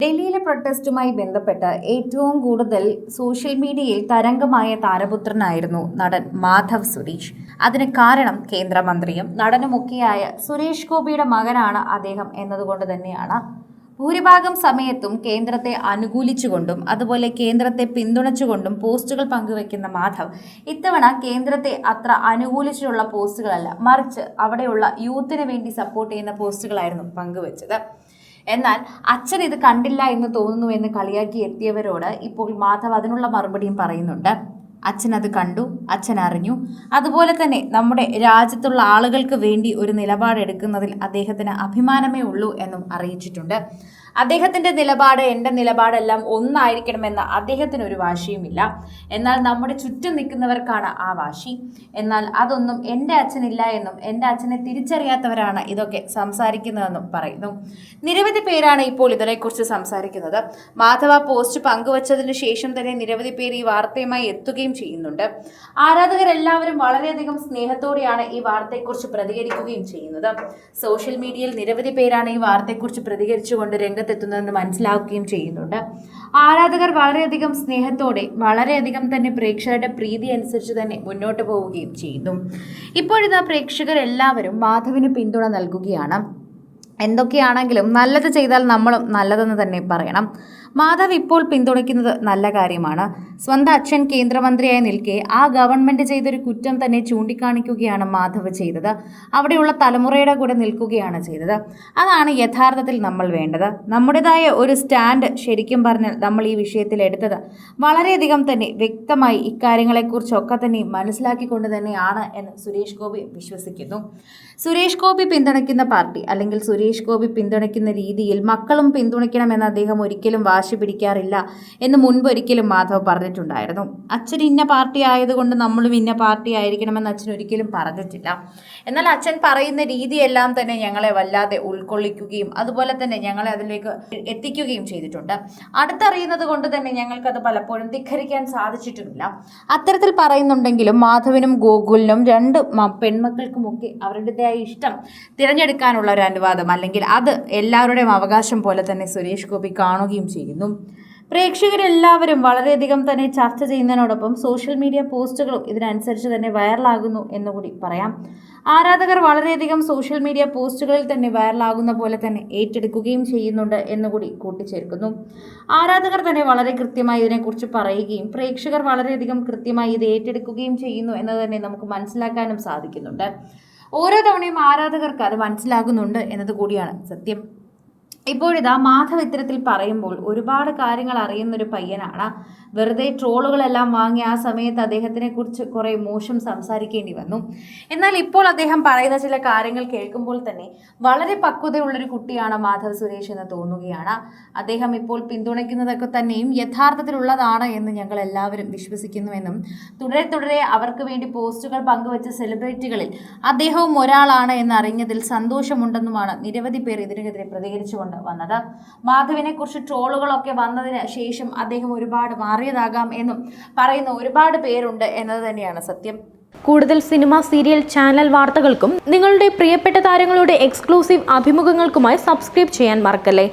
ഡൽഹിയിലെ പ്രൊട്ടസ്റ്റുമായി ബന്ധപ്പെട്ട് ഏറ്റവും കൂടുതൽ സോഷ്യൽ മീഡിയയിൽ തരംഗമായ താരപുത്രനായിരുന്നു നടൻ മാധവ് സുരേഷ്. അതിന് കാരണം കേന്ദ്രമന്ത്രിയും നടനുമൊക്കെയായ സുരേഷ് ഗോപിയുടെ മകനാണ് അദ്ദേഹം എന്നതുകൊണ്ട് തന്നെയാണ്. ഭൂരിഭാഗം സമയത്തും കേന്ദ്രത്തെ അനുകൂലിച്ചുകൊണ്ടും അതുപോലെ കേന്ദ്രത്തെ പിന്തുണച്ചുകൊണ്ടും പോസ്റ്റുകൾ പങ്കുവെക്കുന്ന മാധവ് ഇത്തവണ കേന്ദ്രത്തെ അത്ര അനുകൂലിച്ചിട്ടുള്ള പോസ്റ്റുകളല്ല, മറിച്ച് അവിടെയുള്ള യൂത്തിന് വേണ്ടി സപ്പോർട്ട് ചെയ്യുന്ന പോസ്റ്റുകളായിരുന്നു പങ്കുവെച്ചത്. എന്നാൽ അച്ഛൻ ഇത് കണ്ടില്ല എന്ന് തോന്നുന്നു എന്ന് കളിയാക്കി എത്തിയവരോട് ഇപ്പോൾ മാധവ് അതിനുള്ള മറുപടിയും പറയുന്നുണ്ട്. അച്ഛൻ അത് കണ്ടു, അച്ഛൻ അറിഞ്ഞു. അതുപോലെ തന്നെ നമ്മുടെ രാജ്യത്തുള്ള ആളുകൾക്ക് വേണ്ടി ഒരു നിലപാടെടുക്കുന്നതിൽ അദ്ദേഹത്തിന് അഭിമാനമേ ഉള്ളൂ എന്നും അറിയിച്ചിട്ടുണ്ട്. അദ്ദേഹത്തിൻ്റെ നിലപാട് എൻ്റെ നിലപാടെല്ലാം ഒന്നായിരിക്കണമെന്ന അദ്ദേഹത്തിനൊരു വാശിയുമില്ല. എന്നാൽ നമ്മുടെ ചുറ്റും നിൽക്കുന്നവർക്കാണ് ആ വാശി. എന്നാൽ അതൊന്നും എൻ്റെ അച്ഛനില്ല എന്നും എൻ്റെ അച്ഛനെ തിരിച്ചറിയാത്തവരാണ് ഇതൊക്കെ സംസാരിക്കുന്നതെന്നും പറയുന്നു. നിരവധി പേരാണ് ഇപ്പോൾ ഇതിനെക്കുറിച്ച് സംസാരിക്കുന്നത്. മാധവ പോസ്റ്റ് പങ്കുവച്ചതിന് ശേഷം തന്നെ നിരവധി പേർ ഈ വാർത്തയുമായി എത്തുകയും ചെയ്യുന്നുണ്ട്. ആരാധകരെല്ലാവരും വളരെയധികം സ്നേഹത്തോടെയാണ് ഈ വാർത്തയെക്കുറിച്ച് പ്രതികരിക്കുകയും ചെയ്യുന്നത്. സോഷ്യൽ മീഡിയയിൽ നിരവധി പേരാണ് ഈ വാർത്തയെക്കുറിച്ച് പ്രതികരിച്ചുകൊണ്ട് രംഗത്തെത്തുന്നതെന്ന് മനസ്സിലാക്കുകയും ചെയ്യുന്നുണ്ട്. ആരാധകർ വളരെയധികം സ്നേഹത്തോടെ വളരെയധികം തന്നെ പ്രേക്ഷകരുടെ പ്രീതി അനുസരിച്ച് തന്നെ മുന്നോട്ട് പോവുകയും ചെയ്യുന്നു. ഇപ്പോഴിതാ പ്രേക്ഷകരെല്ലാവരും മാധവിന് പിന്തുണ നൽകുകയാണ്. എന്തൊക്കെയാണെങ്കിലും നല്ലത് ചെയ്താൽ നമ്മളും നല്ലതെന്ന് തന്നെ പറയണം. മാധവ് ഇപ്പോൾ പിന്തുണയ്ക്കുന്നത് നല്ല കാര്യമാണ്. സ്വന്തം അച്ഛൻ കേന്ദ്രമന്ത്രിയായി നിൽക്കെ ആ ഗവൺമെൻറ് ചെയ്തൊരു കുറ്റം തന്നെ ചൂണ്ടിക്കാണിക്കുകയാണ് മാധവ് ചെയ്തത്. അവിടെയുള്ള തലമുറയുടെ കൂടെ നിൽക്കുകയാണ് ചെയ്തത്. അതാണ് യഥാർത്ഥത്തിൽ നമ്മൾ വേണ്ടത്. നമ്മുടേതായ ഒരു സ്റ്റാൻഡ് ശരിക്കും പറഞ്ഞാൽ നമ്മൾ ഈ വിഷയത്തിൽ എടുത്തത് വളരെയധികം തന്നെ വ്യക്തമായി ഇക്കാര്യങ്ങളെക്കുറിച്ചൊക്കെ തന്നെ മനസ്സിലാക്കിക്കൊണ്ട് തന്നെയാണ് എന്ന് സുരേഷ് ഗോപി വിശ്വസിക്കുന്നു. സുരേഷ് ഗോപി പിന്തുണയ്ക്കുന്ന പാർട്ടി അല്ലെങ്കിൽ സുരേഷ് ഗോപി പിന്തുണയ്ക്കുന്ന രീതിയിൽ മക്കളും പിന്തുണയ്ക്കണമെന്ന് അദ്ദേഹം ഒരിക്കലും വാശി പിടിക്കാറില്ല എന്ന് മുൻപൊരിക്കലും മാധവ് പറഞ്ഞിട്ടുണ്ടായിരുന്നു. അച്ഛൻ ഇന്ന പാർട്ടി ആയതുകൊണ്ട് നമ്മളും ഇന്ന പാർട്ടി ആയിരിക്കണമെന്ന് അച്ഛൻ ഒരിക്കലും പറഞ്ഞിട്ടില്ല. എന്നാൽ അച്ഛൻ പറയുന്ന രീതിയെല്ലാം തന്നെ ഞങ്ങളെ വല്ലാതെ ഉൾക്കൊള്ളിക്കുകയും അതുപോലെ തന്നെ ഞങ്ങളെ അതിലേക്ക് എത്തിക്കുകയും ചെയ്തിട്ടുണ്ട്. അടുത്തറിയുന്നത് കൊണ്ട് തന്നെ ഞങ്ങൾക്കത് പലപ്പോഴും ധിഖരിക്കാൻ സാധിച്ചിട്ടുമില്ല. അത്തരത്തിൽ പറയുന്നുണ്ടെങ്കിലും മാധവിനും ഗോകുലിനും രണ്ട് പെൺമക്കൾക്കുമൊക്കെ അവരുടേതായ ഇഷ്ടം തിരഞ്ഞെടുക്കാനുള്ള ഒരു അനുവാദം അല്ലെങ്കിൽ അത് എല്ലാവരുടെയും അവകാശം പോലെ തന്നെ സുരേഷ് ഗോപി കാണുകയും ചെയ്യുന്നു. പ്രേക്ഷകരെല്ലാവരും വളരെയധികം തന്നെ ചർച്ച ചെയ്യുന്നതിനോടൊപ്പം സോഷ്യൽ മീഡിയ പോസ്റ്റുകളും ഇതിനനുസരിച്ച് തന്നെ വൈറലാകുന്നു എന്നുകൂടി പറയാം. ആരാധകർ വളരെയധികം സോഷ്യൽ മീഡിയ പോസ്റ്റുകളിൽ തന്നെ വൈറലാകുന്ന പോലെ തന്നെ ഏറ്റെടുക്കുകയും ചെയ്യുന്നുണ്ട് എന്നുകൂടി കൂട്ടിച്ചേർക്കുന്നു. ആരാധകർ തന്നെ വളരെ കൃത്യമായി ഇതിനെക്കുറിച്ച് പറയുകയും പ്രേക്ഷകർ വളരെയധികം കൃത്യമായി ഇത് ഏറ്റെടുക്കുകയും ചെയ്യുന്നു എന്ന് തന്നെ നമുക്ക് മനസ്സിലാക്കാനും സാധിക്കുന്നുണ്ട്. ഓരോ തവണയും ആരാധകർക്ക് അത് മനസ്സിലാകുന്നുണ്ട് എന്നത് കൂടിയാണ് സത്യം. ഇപ്പോഴിതാ മാധവ് ഇത്തരത്തിൽ പറയുമ്പോൾ ഒരുപാട് കാര്യങ്ങൾ അറിയുന്നൊരു പയ്യനാണ്. വെറുതെ ട്രോളുകളെല്ലാം വാങ്ങി ആ സമയത്ത് അദ്ദേഹത്തിനെ കുറിച്ച് കുറേ മോശം സംസാരിക്കേണ്ടി വന്നു. എന്നാൽ ഇപ്പോൾ അദ്ദേഹം പറയുന്ന ചില കാര്യങ്ങൾ കേൾക്കുമ്പോൾ തന്നെ വളരെ പക്വതയുള്ളൊരു കുട്ടിയാണ് മാധവ് സുരേഷ് എന്ന് തോന്നുകയാണ്. അദ്ദേഹം ഇപ്പോൾ പിന്തുണയ്ക്കുന്നതൊക്കെ തന്നെയും യഥാർത്ഥത്തിലുള്ളതാണ് എന്ന് ഞങ്ങൾ എല്ലാവരും വിശ്വസിക്കുന്നുവെന്നും തുടരെ തുടരെ അവർക്ക് വേണ്ടി പോസ്റ്റുകൾ പങ്കുവച്ച സെലിബ്രിറ്റികളിൽ അദ്ദേഹവും ഒരാളാണ് എന്നറിഞ്ഞതിൽ സന്തോഷമുണ്ടെന്നുമാണ് നിരവധി പേർ ഇതിനെതിരെ പ്രതികരിച്ചുകൊണ്ട് വന്നത്. മാധവിനെ കുറിച്ച് ട്രോളുകളൊക്കെ വന്നതിന് ശേഷം അദ്ദേഹം ഒരുപാട് മാറിയതാകാം എന്നും പറയുന്ന ഒരുപാട് പേരുണ്ട് എന്നത് തന്നെയാണ് സത്യം. കൂടുതൽ സിനിമ, സീരിയൽ, ചാനൽ വാർത്തകൾക്കും നിങ്ങളുടെ പ്രിയപ്പെട്ട താരങ്ങളുടെ എക്സ്ക്ലൂസീവ് അഭിമുഖങ്ങൾക്കുമായി സബ്സ്ക്രൈബ് ചെയ്യാൻ മറക്കല്ലേ.